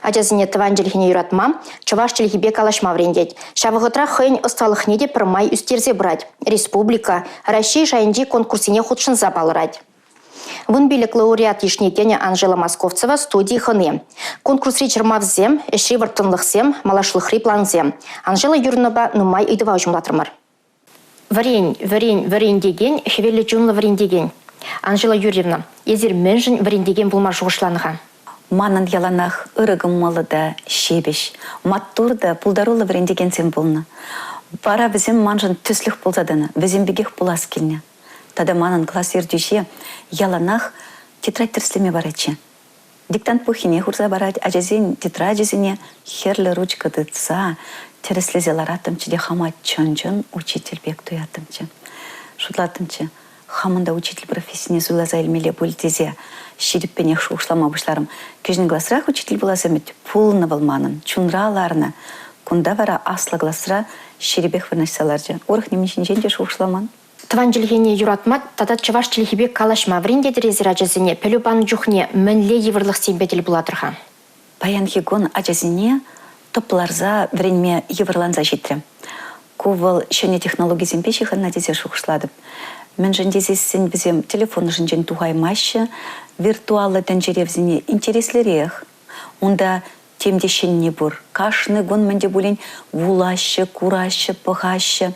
Ажазине таванжилхине юратма, чувашчилхибе калашма врендеть. Шавыгытра хыйн осталыхне де пырмай үстерзе брать. Республика, Россия жайынди конкурсине худшынза балырать. Вон билік лауреат ешнекене Анжела Московцева студии хыны. Конкурс речермавзем, эшри вартынлықсем, малашлықри планзем. Анжела Юрнова нумай идыва ұжымлатырмыр. Варень деген, хевелі жунлы варень деген. Анжела Юрьевна, езір менжін варень деген бұлма жуғышланыға. Манын яланах ырыгым малыда шебеш, маттурда пулдарулы варень деген сен болны. Бара бізім манжын түслік болзадыны, бізім бігех болас келіне. Тада манын класс ердюше яланах тетрадь тірслеме барачы. Диктант пухине хурза барать, ажазин тетрадь херлі ручка дытса, терслезеларатымчы де хамат чон-чон учитель бек туятымчы. Шутлатымчы, хамында учитель профессияне зулаза илмеле бөлдезе, шеріппенех шуғышлама бұшларым. Көжін гласырақ учитель бұлазымет, пулны болманын, чунраларына, кунда вара аслы гласыра шеребек варнашсаларжы. Орық немешін женде шуғышламан. Тванжилхене юратмат, тада чаваш чилхибе калашма вренде дерезір ажазине, пелюбан жүхне мінле еврлық сенбетел бұладырға. Баян хигон ажазине топларза вренме еврланза житрі. Кувал шөне технология земпеші ханна дезе шуғышладып. Мен жындезесін бізем телефон жынжен туғаймашы, виртуалы тәнжеревзіне интереслерех. Онда темдешен не бұр. Кашны гон менде бұлен вулашы, курашы, пығашы.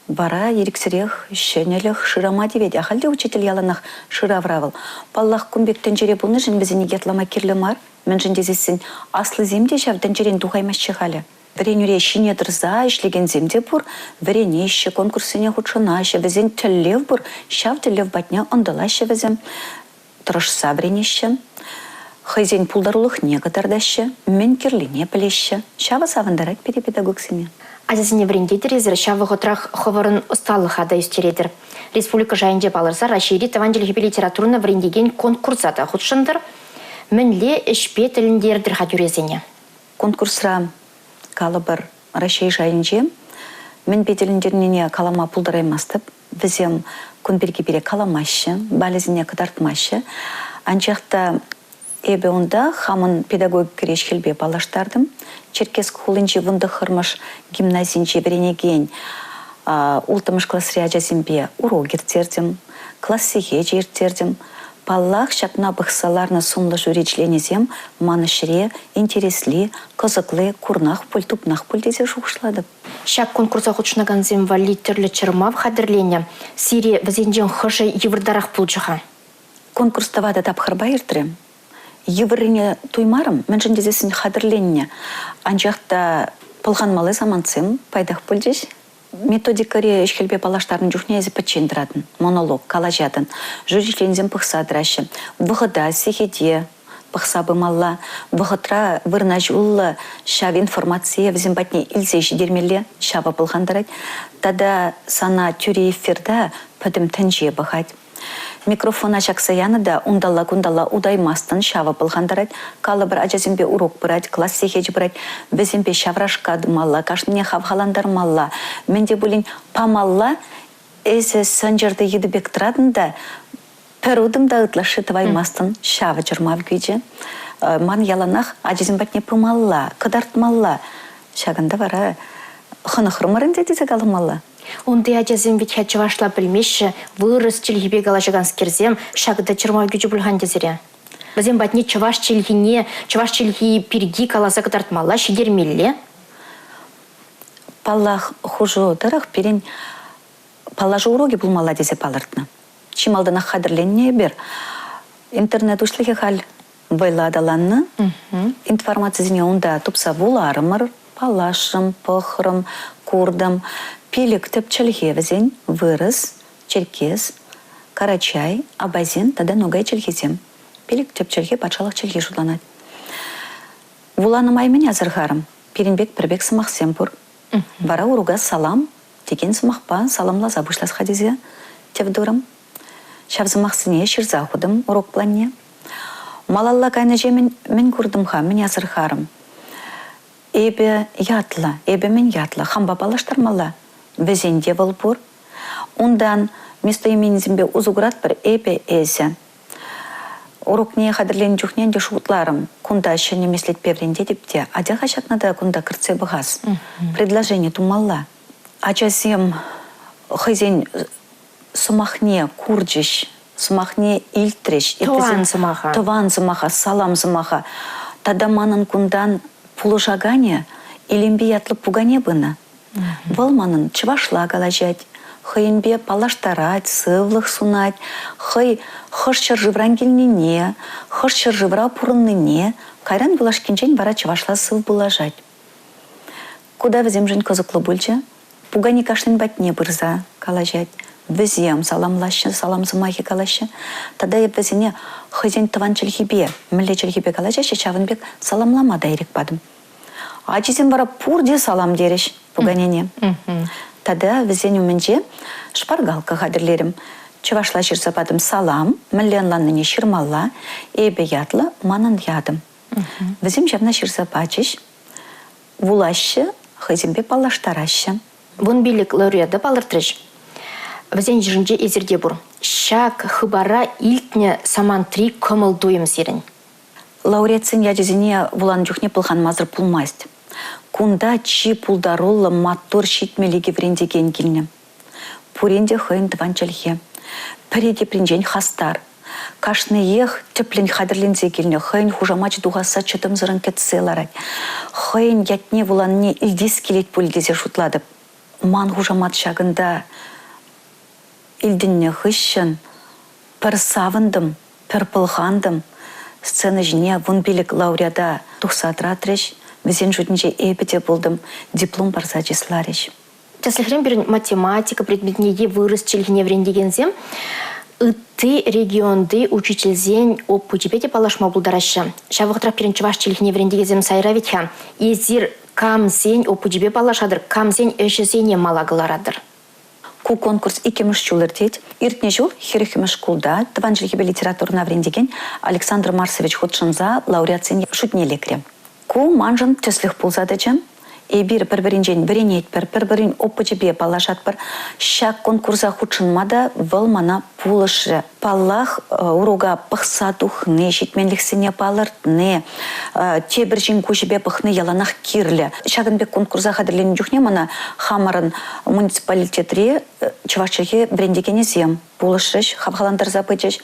Бара еріксірех шөнеліх шырама деведі. Ахалде учитель яланах шыравравыл. Паллах күмбектен жере бұлны жын бізіне гетлама керлі мар. Мен жындезесін аслы земде жавдан жерен туғаймашы қалы. Вренюре шине дырза ишлеген земде бұр, вренеші, конкурсыне худшынашы, візен тіллев бұр, шав тіллев батня ондалашы візем, тұрышса вренеші. Хайзен пулдарулық не қатардашы, мен керліне білеші, шава савындарак педе педагогсыне. Азазине вренде дерезір шавы ғытрақ хывырын ұсталық ада үстередір. Республика жайынде балырса, Рашири таванделхипе литературны врендеген конкурсата худшындыр, мінле ішпе тіліндердір хатюрезіне. Конкурсра калыбыр Рашей жайынже, мен беделіндеріне калама пулдараймастып, візем күнберге бере каламашы, балезіне кыдартмашы. Анчақта эбе онда хамын педагогик решкелбе балаштардым. Черкеск хулынче вынды хырмыш гимназинче беренеген ултымыш класс реажазимбе урок ертердім, классиге жертердім. Паллах шатна бықсаларны сумлы жөречленезем манышыре, интересли, қызықлы, курнақ пөл, тупнақ пөл дезе жуғышлады. Шак конкурса худшынаган зем вали түрлі чырмав қадырлене, сире візенден хыжы евірдарақ пұлчыға. Конкурста вада тапқырба ердірім. Евіріне туймарым, мен жындезесін қадырленне. Анжақта пылған малы заманцым пайдақ пөлдеш. Методикаре ешкелбе балаштарын жүхне езі пачендіратын, монолог, калажатын, жүрішлензен пықсадырашы, бұғыда, сехеде, пықсабы малла, бұғытра вырна жулы шав информация візен батне илзе жидермелі шава бұлғандырад, тада сана тюре эфирда пөдім тәнже бұғад. Микрофон ашақса яныда ундалла удаймастын шава бұлғандырад, калы бір ажазимбе урок бұрад, класс сехеж бұрад, бізімбе шаврашқады малла, кашныне хавхаландар малла. Менде бұлін памалла, әзі сынжырды едібек тұрадында, пәрудымда ұтлашы тываймастын шава жырмав күйде. Ман яланақ ажазимбатне пымалла, кыдартмалла. Шағында бара хынықырмарында дезе қалымалла. Онды ажазым вет хәтчывашла білмеші, вырыс чілгібе қалашыған скерзем, шағыда чырмау күжі бұлған дезіре. Бізем батне чываш чілгі перги қаласа кытартмалла, шедермелі. Паллах хужу дырық перен палажы уроги бұлмалла дезе палыртны. Чималдына қадырленне бер. Интернет ұшлығы қал байладаланны. Информациясыне онда тұпса бұларымыр, палашым, пықырым, курдым, пилік тіпчілге візен вырыс, черкес, карачай, абазен, тада ногай чілгезем. Пилік тіпчілге патшалық чілге жуланады. Вуланым аймен азырғарым, перенбек бірбек сымақсем бұр. Бара уруға салам, деген сымақпа, саламла забышлас хадезе, тевдурым. Шавзымақсыне шырза худым урок планне. Малалла кайны жемен мен көрдімға, мен азырғарым. Эбе ятла, эбе мен ятла, хамба балаштармалла. Везенде был бур. Ондан местоименізімбе узуграт бір эбе эзе. урок не хадрлен жүхнен де шутларым. Кунда ще не мислить певренде депте. Адя хачак надо кунда кырце бахас. Предложение тумалла. Ачасем хызен сумахне курджиш, сумахне илтреш. Туван сумаха. Туван сумаха, салам сумаха. Тада манын кундан пулушагане илембе ятлы пугане бына. Вал манын чывашла галажать. Хыйынбе палаштарать, сывлых сунать, хый хыш чыржывран келнене, хыш чыржывра пурынныне, кайран булашкинчен бара чывашла сыв булажать. Куда візем жын козыклы бульча? Пугани кашлин батне бырза калажать. Візем саламлашы, саламзымахи калашы. Тада еп візене хызен тыван чельхибе, мілле чельхибе калажашы, чавынбек саламлама дайрек падым. Ачизем бара пурде салам дереш пуганене. Тада візен үмінже шпаргалка хадырлерім. Чывашла жирзападым салам, мілленланныне шырмалла, эбе ятлы манын ядым. Візем жавна жирзапачыш, вулашы, хызембе палаштарашы. Вон билік лауреаты балыртырыш. Візен жирінже езірде бұр. Шак хыбара илтне саман три көміл дуйым сирін. Лауреатсын ядезіне вулан жүхне пылхан мазыр пулмайст. Кунда чи пулдарулы мотор шитмелеге врендеген келіне. Пуренде хыйын тыван чельхе. Піреде принжен хастар. Кашны ех тіплін хадырлензе келіне. Хыйын хужамач дуғаса чытым зырын кетселарай. Хыйын ятне вуланне илдес келет пульдезе шутладып. Ман хужамат шагында илдінне хыщын, пір савындым, пір пылғандым. Сцена жіне вон билік лауреада тухсатрат-реш, візен жүдінже эбеде болдым, диплом барса жеслареш. Тәсліхрен бір математика предметнеге вырыс челгіне врендегензем, ты регионды учительзен опу тебе палашма булдарашы. Шавықтырақ бірінші ваш челгіне врендегензем сайра ветха. Езір камзен опу тебе палашадыр, камзен өшізене малагыларадыр. Ку конкурс икеміш чулыр дейд. Иртне жыл херехеміш кулда, тыван жылхебе литературна врендеген Александр Марсович Ходшынза лауреатсен шутне лекре. Ку манжын төслих пулзадычын, бир бір-бірінжен бірінет бір-бірін опы жебе палашат бір, шак конкурса худшынмада выл мана пулышы. Паллах уруга пықса тухны, шитменліксіне палыртны, те біржен көшібе пықны яланақ кирлі. Шагынбек конкурса қадырлен жүхне мана хамарын муниципалитетре чывашчыге брендегенезем. Пулышыш, хабхаландар запычыш.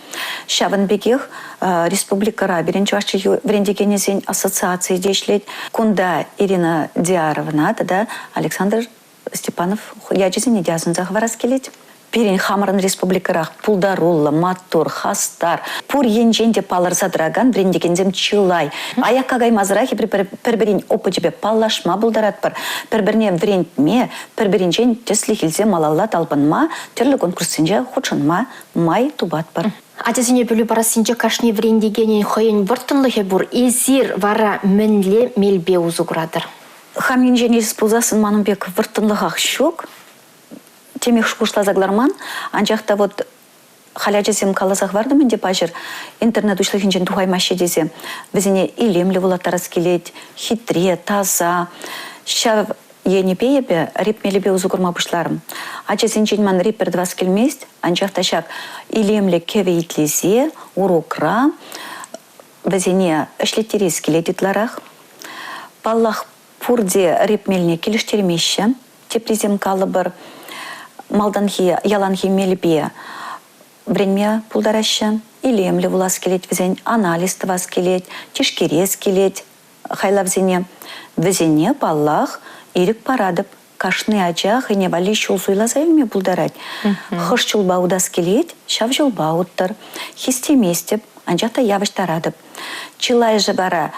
Шавынбекех республикара берен чывашчыге брендегенезен ассоциации дешлет. Кунда Ирина Диаровна, тада Александр Степанов ячезіне дязын захварас келет. Перен хамарын республикарах пулдарулла, матур, хастар. Пур енженде палар задраган брендегензем чылай. Аякагай мазырахи пір-бірін опы жебе палашма бұлдарат бар. Пір-біріне врендме, пір-бірінжен теслихілзе малалла талпынма, түрлі конкурсенже худшынма, май тубат бар. Атезіне бөлі барасынже кашни врендегенен хойын бұртынлығы бұр, езір вара мінле мелбе узуғырадыр. Хам енжен еспузасын манымбек вұртынлығақ шок. Темех шкушла загларман, анжақта вот халяжезем калазақ варды менде пажыр, интернет ушлығынжен тухай маще дезе. Візіне илемлі вулаттарас келет, хитре, таза. Шав ені пейебе, репмелебе узугурма бұшларым. Ачезінжен ман репер двас келмест, анжақта шак илемлі кеве итлезе, урокра, візіне ішлеттерес келетітларақ. Паллах пурде репмеліне келіштермеші, теплезем калы бір, малданхи, яланхи мелбе вренме пулдарашы, илемлі вулас келет візен, анализ тывас келет, тишкерес келет, хайла візене. Візене паллах ирік парадып, кашны ачах и невали шул суйласа илме пулдарать. Хыш чулба удас келет, шав чулба уттыр, хистеместеп, анжақта явыш тарадып. Чилай же бара,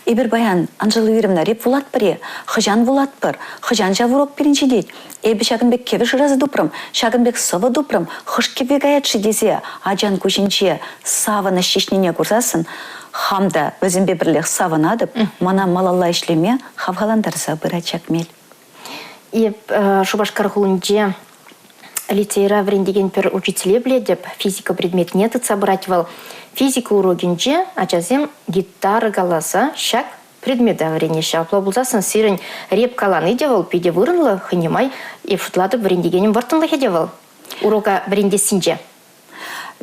Ибір баян, Анжела Юрьевна, реп вулат піре, хыжан вулат пір, хыжан жавурок пирінші дейд. Эбі шагынбек кеві жыразы дупрым, шагынбек сывы дупрым, хыш кебе гаятшы дезе, ажан көшінче савыны шешнене көрсасын, хамда өзімбе бірлек савын адып, мана малалла ішлеме хавғаландарса бұра чакмел. Еп Шубашкар хулынже лицейра врендеген пер учителе біледіп, физика предметіне тұтса бұратывал. Физика урогинже ачазем гитара галаса шак предмета врене шапло булзасын сирен реп каланы девал, пиде вырынлы, хынемай, ефшутлады врендегенем вартынлы хедевал. Урока врендесинже.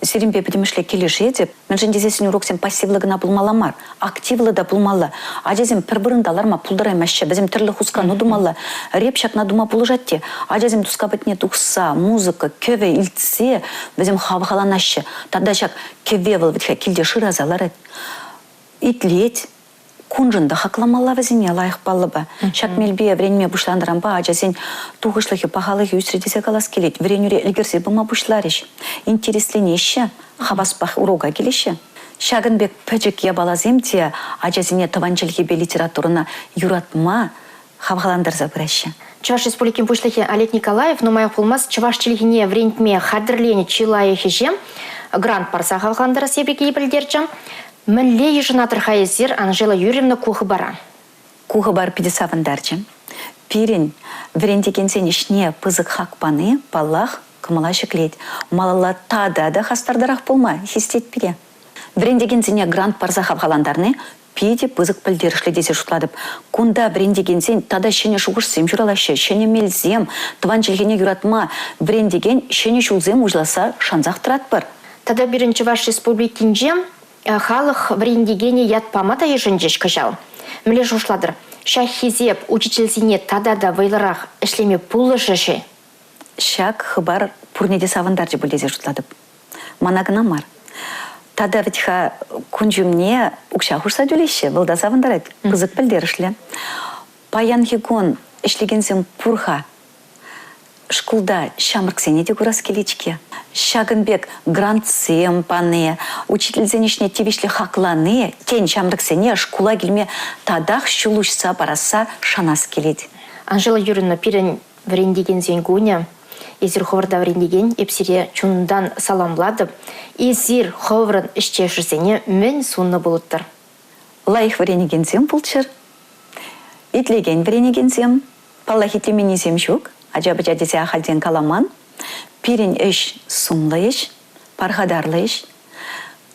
Сиренбе бідімішле келеше деп, мен жендезесін уроксен пассивлығына бұлмаламар, активлы да бұлмалы. Ажазем пір-біріндалар ма пұлдырай мәші, бізім түрлі хұсқаны думалы, реп шақна дума бұлы жатте. Ажазем тұсқа бітіне тұқса, музыка, көве, илтсе, бізім хавғаланашы. Тада шақ көве бұл бітке келде шыразалар әд. Итлет, күнжінді хақламалла візіне лайық балы ба. Шақ мелбе вренме бұшландыран ба, ажазен туғышлығы пағалығы үсредесе қалас келет. Вренюре үлгірсе бұма бұшларыш. Интересленеші, хабаспақ урога келеші. Шағынбек пәжік ябалазем те, ажазіне таванчылгебе литературына юратма хавғаландырза бірәші. Чуваш Республикин пушлихи Олег Николаев, но моя пулмас чуваш челихине врентме хадрлени чилаехиже, грант парса хавғаландыра себеке ебілдерчі. Мінле ежінатыр хайызер Анжела Юрьевна кухы бара. Кухы бар педесавандарчы. Пирен врентекенсен ішне пызық хақпаны, паллах, кымала шеклет. Малала тада да хастардарақ болма, хистет пире. Врентекенсене грант парса хавғаландарны, пиде пызық пілдерішлі десе шутладып. Кунда врентекенсен тада шене шуғышсем жүралашы, шене мелзем, тван челгене юратма, врентеген шене шулзем ұжласа шанзақ тұрат бар. Тада бірінші ваш республикинже халық врендегене ятпама да ежінжеш кыжал. Міле жушладыр. Шах хизеп учительсіне тада да вайларақ ішлеме пулы жыжы. Шак хыбар пурнеде савандаржы бүлдезе жутладып. Манагына мар. Тада витха күнжімне ұқша хұрса дөлеші, бұлда савандарад, қызық білдерішлі. Паян хигон ішлегенсен пурха. Шкулда шамырксене де көрас келечке. Шагынбек грантсем пане, учительзенешне тевешлі хақланы, кен шамырксене шкула келме тадақ шулушса бараса шанас келеді. Анжела Юрьевна пирен врендеген зенгуня, езір ховырда врендеген епсире чундан саламладып, езір ховырын іште жүрсене мен суынны болуттыр. Лайық врендегенсем бұлчыр. Итлеген врендегенсем, паллахитеменесем жүк. Ажабы жадесе ахалден каламан, пирен үш сумлы үш, пархадарлы үш,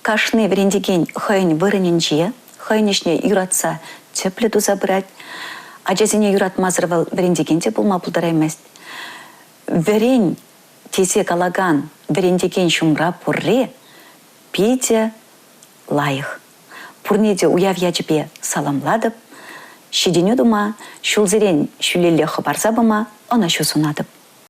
кашны врендеген хойн вырыненже, хойнешне юратса төплі дуза бірат, ажазіне юратмазырвал врендегенде бұлма бұлдараймаст. Врен тесе калаган врендеген шумра пұрре, пейде лайық. Пұрнеде уяв яжбе саламладып, шедене дума, шулзерен шүлелі хабарза бұма, она шу сунадып.